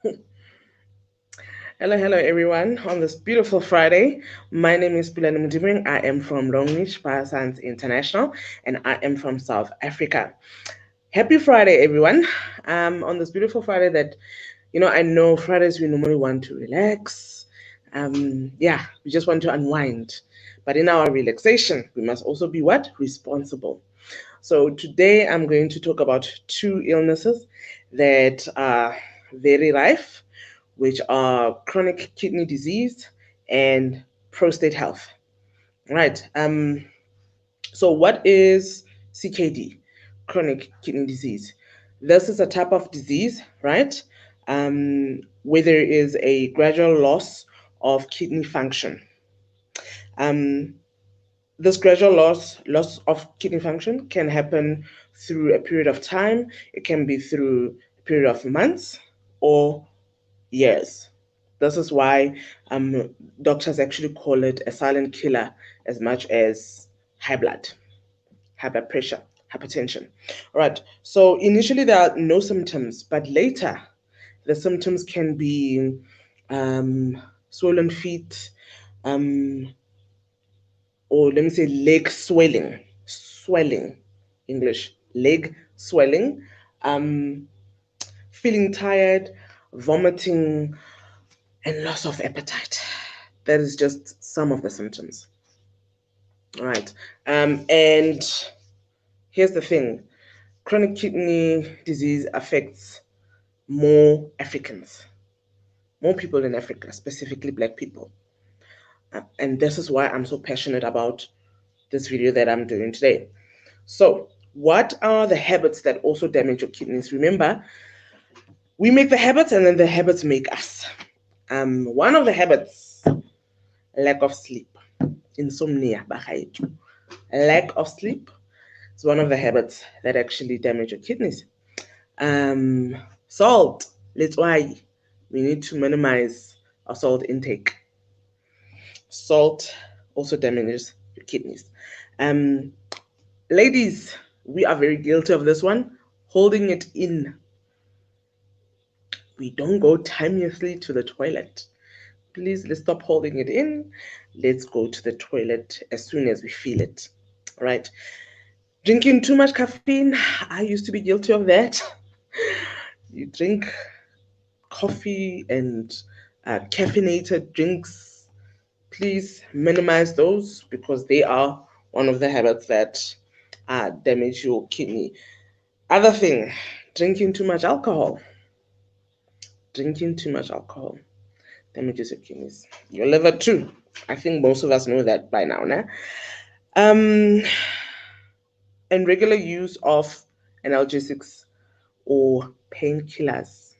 Hello, everyone. On this beautiful Friday, my name is Pilani Mudimring. I am from Longrich Bioscience International, and I am from South Africa. Happy Friday, everyone. On this beautiful Friday that, I know Fridays we normally want to relax. We just want to unwind. But in our relaxation, we must also be what? Responsible. So today I'm going to talk about two illnesses that are very rife, which are chronic kidney disease and prostate health. Right. So what is CKD? Chronic kidney disease. This is a type of disease, right? Where there is a gradual loss of kidney function. Um, this gradual loss of kidney function can happen through a period of time. It can be through a period of months or years. This is why doctors actually call it a silent killer as much as high blood, high blood pressure, hypertension. All right. So initially there are no symptoms, but later the symptoms can be swollen feet, um, or let me say leg swelling, English, leg swelling, um, feeling tired, vomiting, and loss of appetite. That is just some of the symptoms. All right. And here's the thing, chronic kidney disease affects more Africans, more people in Africa, specifically Black people. And this is why I'm so passionate about this video that I'm doing today. So, what are the habits that also damage your kidneys? Remember, we make the habits and then the habits make us. One of the habits, lack of sleep, insomnia, lack of sleep is one of the habits that actually damage your kidneys. Um, Salt, let's why we need to minimize our salt intake. Salt also damages your kidneys. Um, Ladies, we are very guilty of this one, holding it in. We don't go timelessly to the toilet. Please, let's stop holding it in. Let's go to the toilet as soon as we feel it. All right. Drinking too much caffeine. I used to be guilty of that. You drink coffee and caffeinated drinks. Please minimize those because they are one of the habits that damage your kidney. Other thing, drinking too much alcohol. Drinking too much alcohol damages your kidneys. Your liver too. I think most of us know that by now, nah? Um, and regular use of analgesics or painkillers.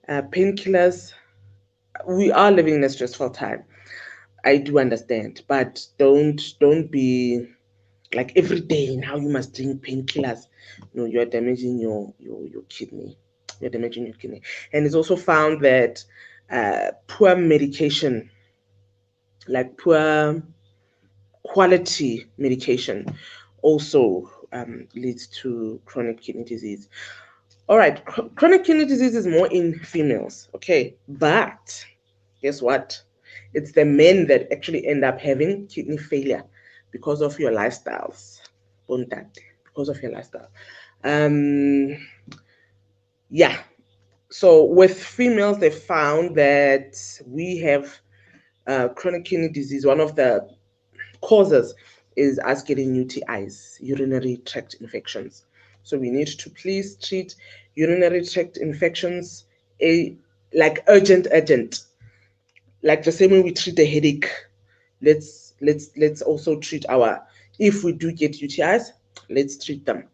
Painkillers, we are living in a stressful time. I do understand, but don't be like every day now you must drink painkillers. No, you're damaging your kidney. You're damaging your kidney. And it's also found that poor medication, like poor quality medication, also leads to chronic kidney disease. All right, chronic kidney disease is more in females, okay? But guess what? It's the men that actually end up having kidney failure because of your lifestyles. Because of your lifestyle. Um, yeah. So with females, they found that we have chronic kidney disease. One of the causes is us getting UTIs, urinary tract infections. So we need to please treat urinary tract infections like urgent, like the same way we treat a headache. Let's also treat our, if we do get UTIs, let's treat them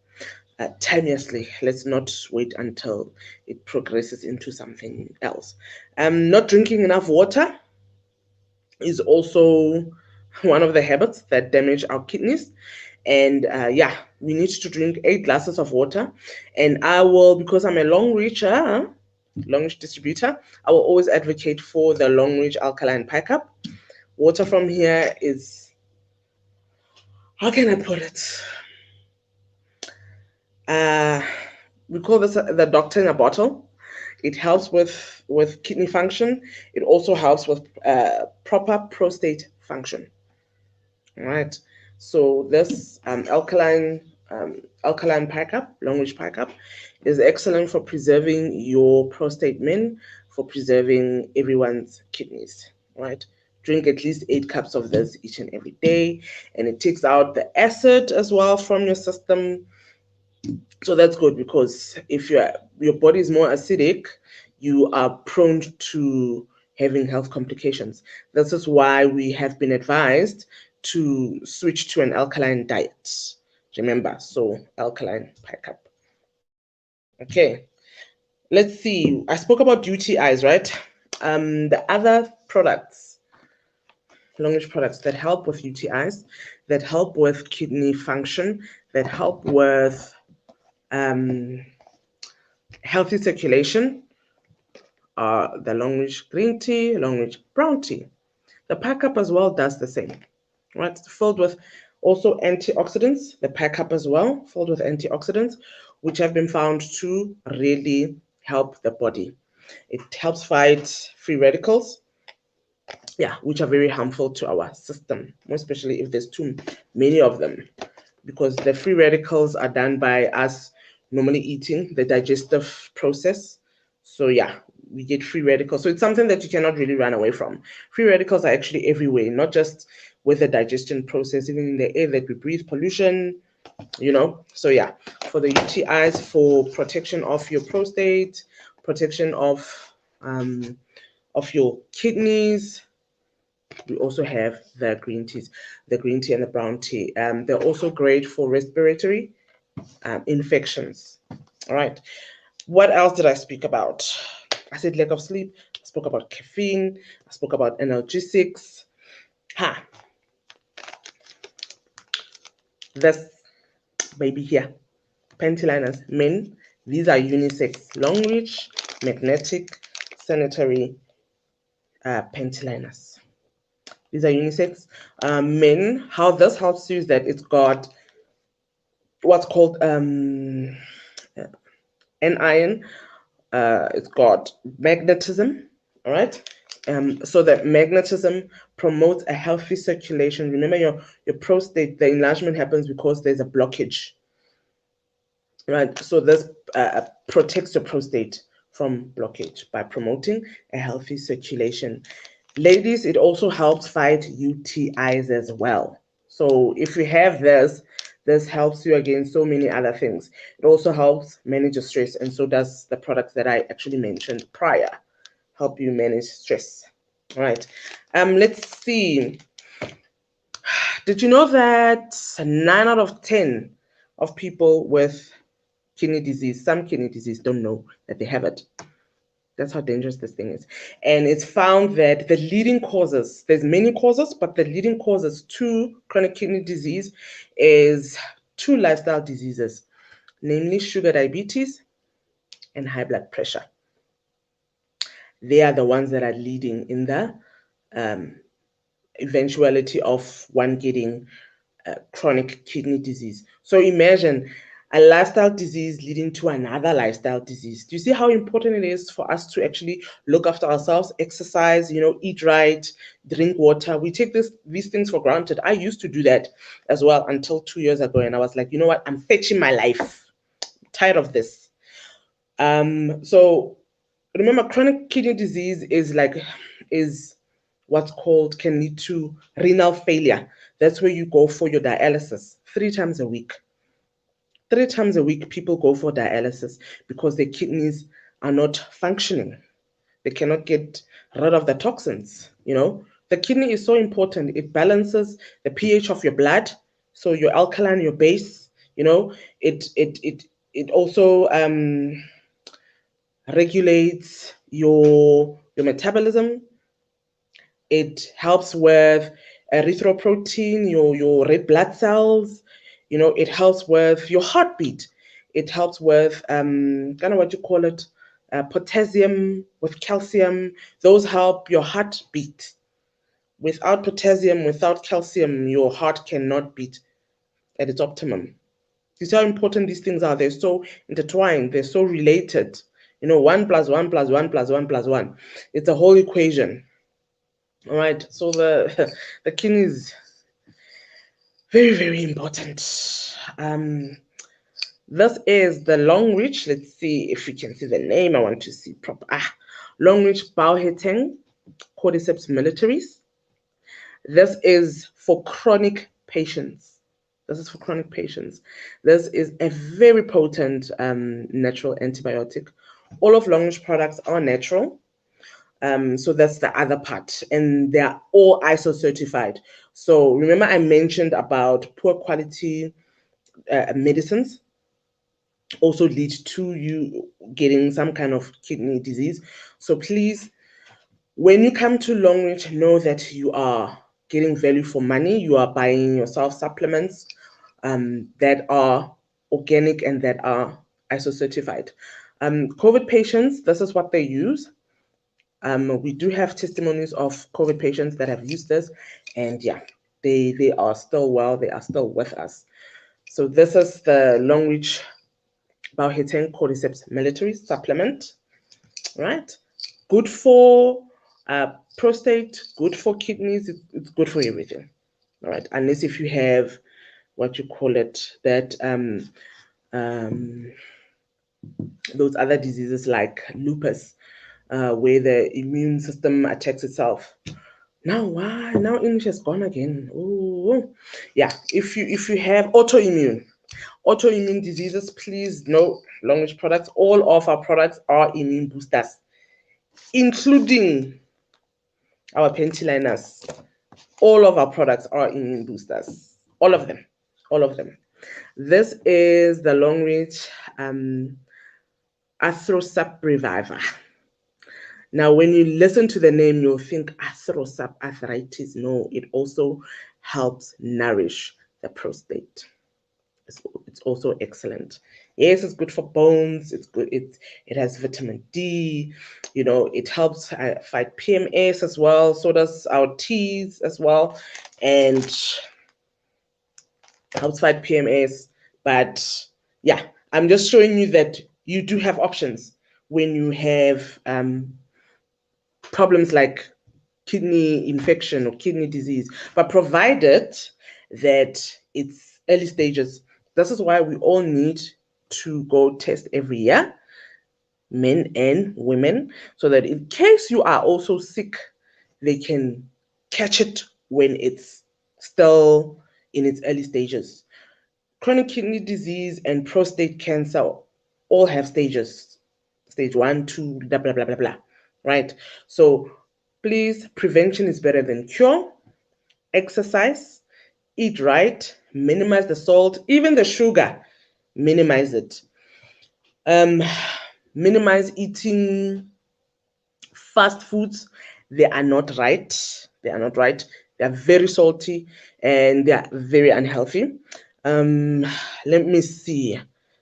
timelessly. Let's not wait until it progresses into something else. Not drinking enough water is also one of the habits that damage our kidneys. And we need to drink 8 glasses of water. And I will, because I'm a Longrich distributor, I will always advocate for the Longrich alkaline pike up. Water from here is, how can I put it? Uh, we call this the doctor in a bottle. It helps with kidney function. It also helps with proper prostate function. All right. So this alkaline pie cup, Longrich pie cup, is excellent for preserving your prostate, men, for preserving everyone's kidneys. Right. Drink at least 8 cups of this each and every day, and it takes out the acid as well from your system. So that's good, because if your body is more acidic, you are prone to having health complications. This is why we have been advised to switch to an alkaline diet. Remember, so alkaline pie cup. Okay, let's see. I spoke about UTIs, right? The other products, Longrich products that help with UTIs, that help with kidney function, that help with um, healthy circulation, are the Longrich green tea, Longrich brown tea. The pack up as well does the same, right? It's filled with also antioxidants. The pack up as well, filled with antioxidants, which have been found to really help the body. It helps fight free radicals, yeah, which are very harmful to our system, more especially if there's too many of them, because the free radicals are done by us normally eating, the digestive process. So yeah, we get free radicals. So it's something that you cannot really run away from. Free radicals are actually everywhere, not just with the digestion process, even in the air that we breathe, pollution, So yeah, for the UTIs, for protection of your prostate, protection of your kidneys, we also have the green teas, the green tea and the brown tea. They're also great for respiratory infections. All right. What else did I speak about? I said lack of sleep. I spoke about caffeine. I spoke about analgesics. This baby here, panty men. These are unisex, Longrich, magnetic, sanitary panty. These are unisex. Men, how this helps you is that it's got what's called anion. It's got magnetism. All right. So that magnetism promotes a healthy circulation. Remember, your prostate, the enlargement happens because there's a blockage. Right. So this protects your prostate from blockage by promoting a healthy circulation. Ladies, it also helps fight UTIs as well. So if you have this helps you against so many other things. It also helps manage your stress, and so does the products that I actually mentioned prior. Help you manage stress. All right. Let's see. Did you know that 9 out of 10 of people with kidney disease, some kidney disease, don't know that they have it? That's how dangerous this thing is. And it's found that the leading causes, there's many causes, but the leading causes to chronic kidney disease is 2 lifestyle diseases, namely sugar diabetes and high blood pressure. They are the ones that are leading in the eventuality of one getting chronic kidney disease. So imagine a lifestyle disease leading to another lifestyle disease. Do you see how important it is for us to actually look after ourselves, exercise, eat right, drink water? We take these things for granted. I used to do that as well until 2 years ago, and I was like, you know what? I'm fetching my life. I'm tired of this. So remember, chronic kidney disease is what's called, can lead to renal failure. That's where you go for your dialysis 3 times a week. 3 times a week, people go for dialysis because their kidneys are not functioning. They cannot get rid of the toxins. The kidney is so important. It balances the pH of your blood, so your alkaline, your base. It also regulates your metabolism. It helps with erythropoietin, your red blood cells. It helps with your heartbeat. It helps with kind of what you call it, potassium, with calcium. Those help your heart beat. Without potassium, without calcium, your heart cannot beat at its optimum. You see how important these things are. They're so intertwined. They're so related. You know, 1 plus 1 plus 1 plus 1 plus 1. It's a whole equation. All right. So the the kidney is very, very important. This is the Longrich. Let's see if we can see the name. I want to see proper. Longrich Bauheteng Cordyceps militaris. This is for chronic patients. This is for chronic patients. This is a very potent natural antibiotic. All of Longrich products are natural. So that's the other part. And they are all ISO certified. So remember I mentioned about poor quality medicines also lead to you getting some kind of kidney disease. So please, when you come to Longrich, know that you are getting value for money. You are buying yourself supplements that are organic and that are ISO certified. COVID patients, this is what they use. We do have testimonies of COVID patients that have used this, and yeah, they are still well. They are still with us. So this is the Longrich Bauheteng Cordyceps military supplement, right? Good for prostate, good for kidneys, it's good for everything, all right? Unless if you have what you call it, that um, those other diseases like lupus, where the immune system attacks itself. Now why? Now English has gone again. Oh, yeah. If you have autoimmune diseases, please know Longrich products. All of our products are immune boosters, including our Pentiliners. All of our products are immune boosters. All of them. All of them. This is the Longrich Arthrosap Reviver. Now, when you listen to the name, you'll think arthrosap, arthritis. No, it also helps nourish the prostate. It's also excellent. Yes, it's good for bones. It's good. It has vitamin D. You know, it helps fight PMS as well. So does our teas as well, and helps fight PMS. But yeah, I'm just showing you that you do have options when you have problems like kidney infection or kidney disease, but provided that it's early stages. This is why we all need to go test every year, men and women, so that in case you are also sick, they can catch it when it's still in its early stages. Chronic kidney disease and prostate cancer all have stages, stage 1, 2, blah, blah, blah, blah, blah, right? So please, prevention is better than cure. Exercise, eat right, minimize the salt, even the sugar, minimize it. Minimize eating fast foods. They are not right. They are not right. They are very salty and they are very unhealthy. Let me see. I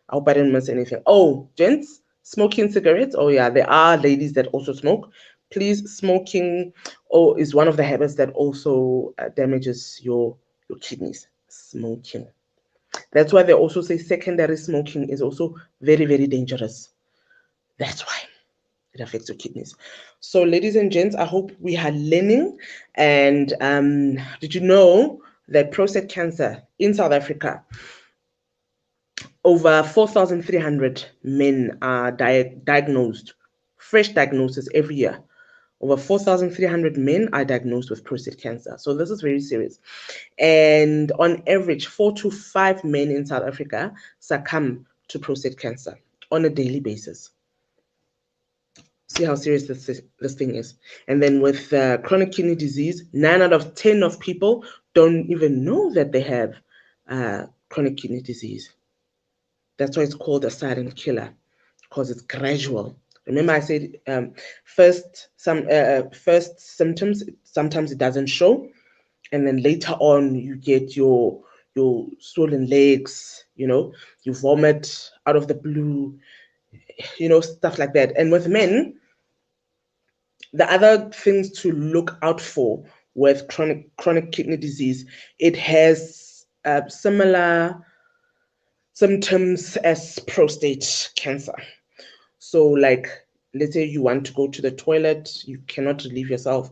hope I didn't miss anything. Oh, gents, smoking cigarettes. Oh yeah, there are ladies that also smoke. Please, smoking is one of the habits that also damages your kidneys. Smoking. That's why they also say secondary smoking is also very, very dangerous. That's why it affects your kidneys. So, ladies and gents, I hope we are learning. And did you know that prostate cancer in South Africa, over 4,300 men are diagnosed, fresh diagnosis every year. Over 4,300 men are diagnosed with prostate cancer. So this is very serious. And on average, 4 to 5 men in South Africa succumb to prostate cancer on a daily basis. See how serious this thing is. And then with chronic kidney disease, 9 out of 10 of people don't even know that they have chronic kidney disease. That's why it's called a silent killer, because it's gradual. Remember, I said first symptoms. Sometimes it doesn't show, and then later on you get your swollen legs. You vomit out of the blue. Stuff like that. And with men, the other things to look out for with chronic kidney disease, it has similar symptoms as prostate cancer. So like, let's say you want to go to the toilet, you cannot relieve yourself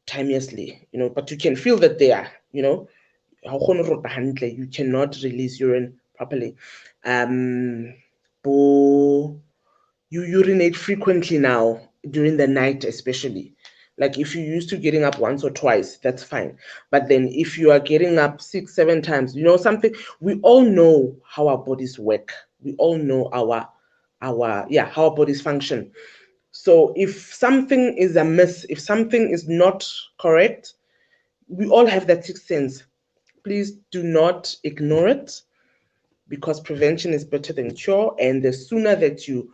timelessly, but you can feel that they are, you cannot release urine properly. You urinate frequently now during the night, especially. Like if you're used to getting up once or twice, that's fine. But then if you are getting up 6, 7 times, something, we all know how our bodies work. We all know how our bodies function. So if something is amiss, if something is not correct, we all have that sixth sense. Please do not ignore it, because prevention is better than cure, and the sooner that you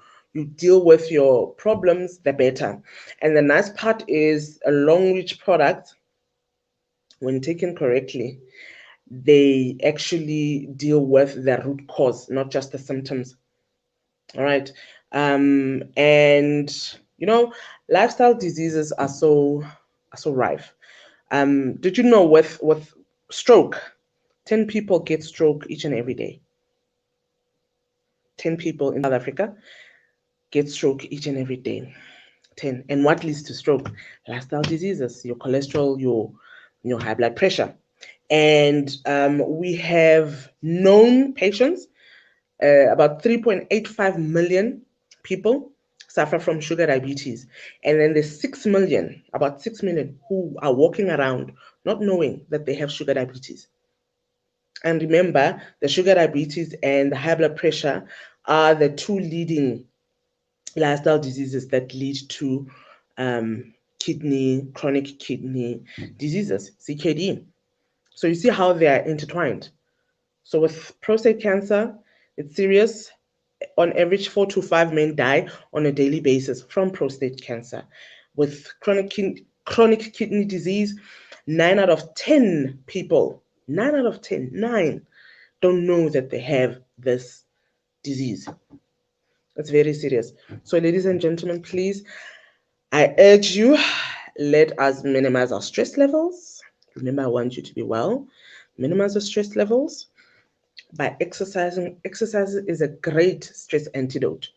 deal with your problems, the better. And the nice part is a Longrich product, when taken correctly, they actually deal with the root cause, not just the symptoms. All right. And lifestyle diseases are so rife. Did you know with stroke, 10 people get stroke each and every day? 10 people in South Africa get stroke each and every day. 10. And what leads to stroke? Lifestyle diseases, your cholesterol, your high blood pressure. And we have known patients, about 3.85 million people suffer from sugar diabetes. And then there's 6 million, about 6 million, who are walking around not knowing that they have sugar diabetes. And remember, the sugar diabetes and the high blood pressure are the two leading lifestyle diseases that lead to chronic kidney diseases, CKD. So you see how they are intertwined. So with prostate cancer, it's serious. On average, 4 to 5 men die on a daily basis from prostate cancer. With chronic kidney disease, 9 out of 10 people, 9 out of 10, 9, don't know that they have this disease. It's very serious. So ladies and gentlemen, please, I urge you, let us minimize our stress levels. Remember, I want you to be well. Minimize your stress levels by exercising. Exercise is a great stress antidote.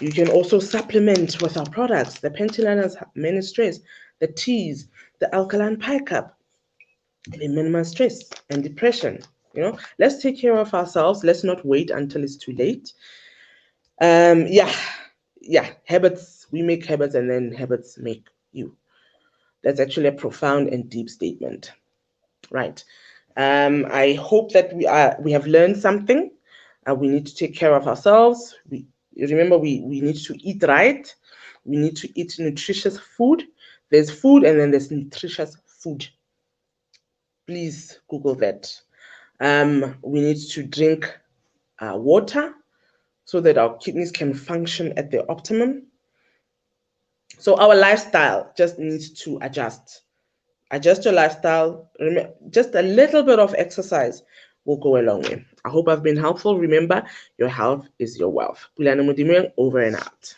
You can also supplement with our products, the Pentyliners Mini Stress, the teas, the alkaline pie cup. They minimize stress and depression. Let's take care of ourselves. Let's not wait until it's too late. Habits, we make habits, and then habits make you. That's actually a profound and deep statement, right? I hope that we have learned something. We need to take care of ourselves. Remember, we need to eat right. We need to eat nutritious food. There's food, and then there's nutritious food. Please Google that. We need to drink water, so that our kidneys can function at their optimum. So our lifestyle just needs to adjust. Adjust your lifestyle. Just a little bit of exercise will go a long way. I hope I've been helpful. Remember, your health is your wealth. Over and out.